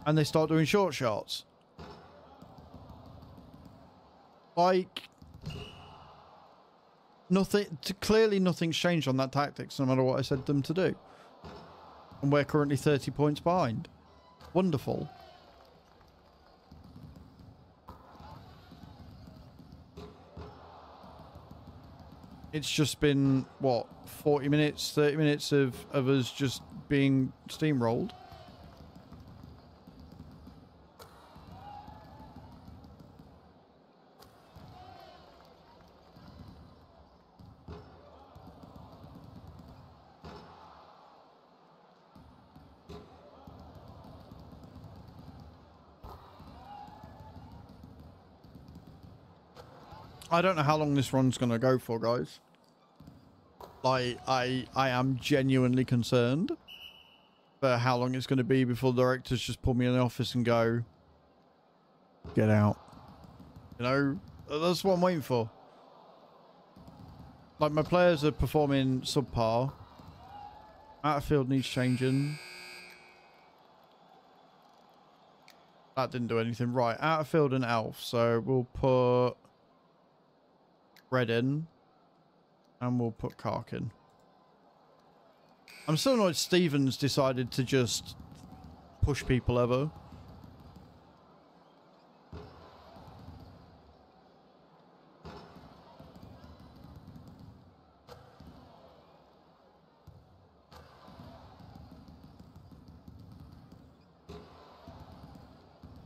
and they start doing short shots. Like, nothing, clearly nothing's changed on that tactics no matter what I said them to do. And we're currently 30 points behind. Wonderful. It's just been, what, 40 minutes, 30 minutes of us just being steamrolled. I don't know how long this run's going to go for, guys. Like, I am genuinely concerned for how long it's going to be before the directors just pull me in the office and go, get out. You know, that's what I'm waiting for. Like, my players are performing subpar. Outfield needs changing. That didn't do anything. Right, outfield and Elf. So we'll put Red in. And we'll put Kark in. I'm still annoyed Stevens decided to just push people over.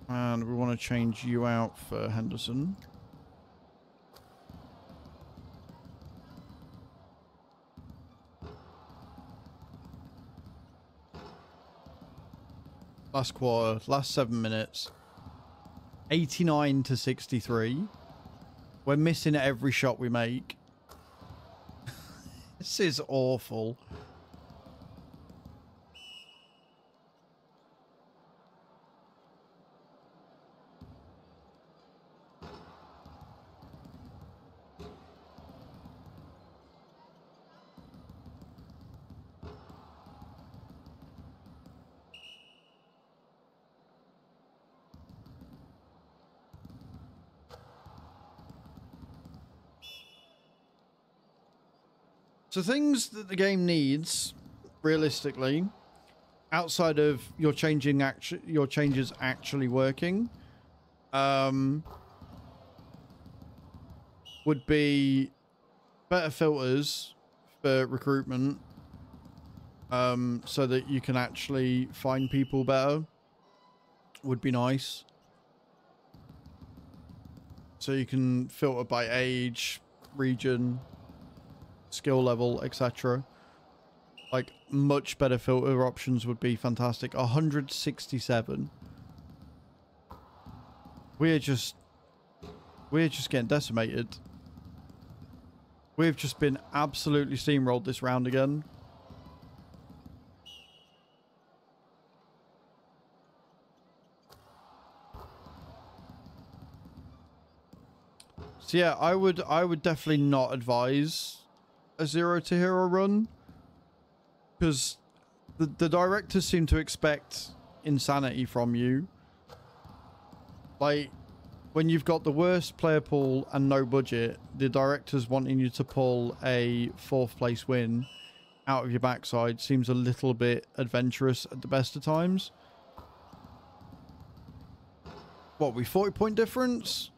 And we want to change you out for Henderson. Last quarter, last 7 minutes. 89 to 63. We're missing every shot we make. This is awful. So things that the game needs, realistically, outside of your changes actually working, would be better filters for recruitment, so that you can actually find people better. Would be nice. So you can filter by age, region, skill level, etc. Like, much better filter options would be fantastic. 167. we're just getting decimated. We've just been absolutely steamrolled this round again. So yeah, I would definitely not advise a Zero to Hero run, because the directors seem to expect insanity from you. Like, when you've got the worst player pool and no budget, the directors wanting you to pull a 4th place win out of your backside seems a little bit adventurous at the best of times. What, we 40-point difference?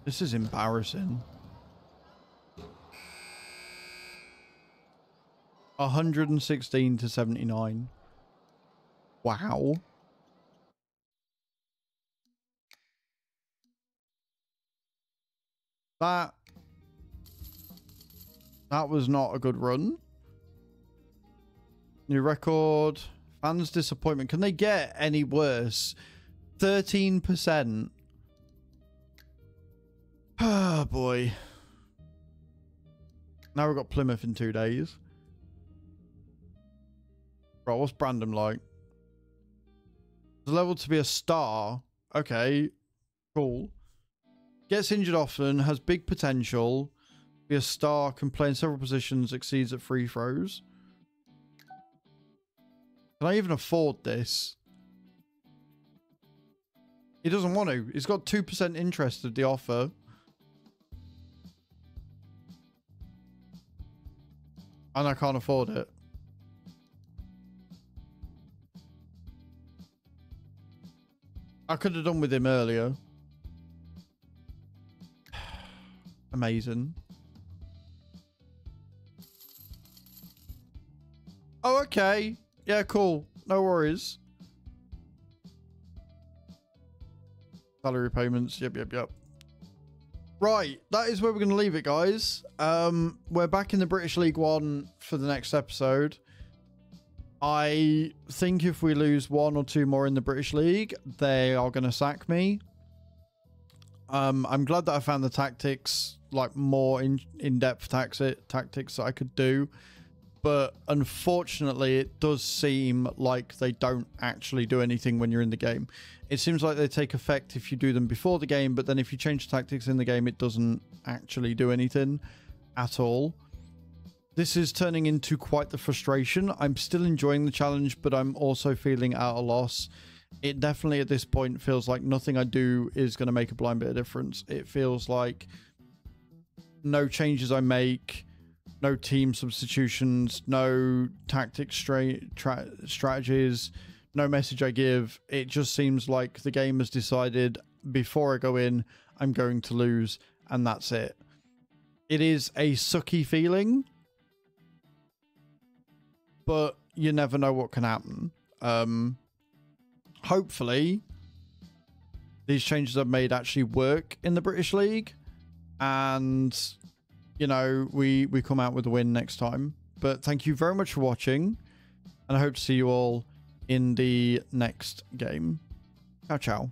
This is embarrassing. 116 to 79. Wow. That was not a good run. New record. Fans' disappointment. Can they get any worse? 13%. Oh boy. Now we've got Plymouth in 2 days. Right, what's Brandon like? The level to be a star. Okay, cool. Gets injured often, has big potential. Be a star, can play in several positions, exceeds at free throws. Can I even afford this? He doesn't want to. He's got 2% interest of the offer. And I can't afford it. I could have done with him earlier. Amazing. Oh, okay. Yeah, cool. No worries. Salary payments. Yep. Right. That is where we're going to leave it, guys. We're back in the British League One for the next episode. I think if we lose 1 or 2 more in the British League, they are going to sack me. I'm glad that I found the tactics, like more in-depth tactics that I could do. But unfortunately, it does seem like they don't actually do anything when you're in the game. It seems like they take effect if you do them before the game, but then if you change the tactics in the game, it doesn't actually do anything at all. This is turning into quite the frustration. I'm still enjoying the challenge, but I'm also feeling at a loss. It definitely at this point feels like nothing I do is going to make a blind bit of difference. It feels like no changes I make, no team substitutions, no tactic strategies, no message I give. It just seems like the game has decided before I go in, I'm going to lose, and that's it. It is a sucky feeling, but you never know what can happen. Hopefully, these changes I've made actually work in the British League, and you know, we come out with a win next time. But thank you very much for watching, and I hope to see you all in the next game. Ciao, ciao.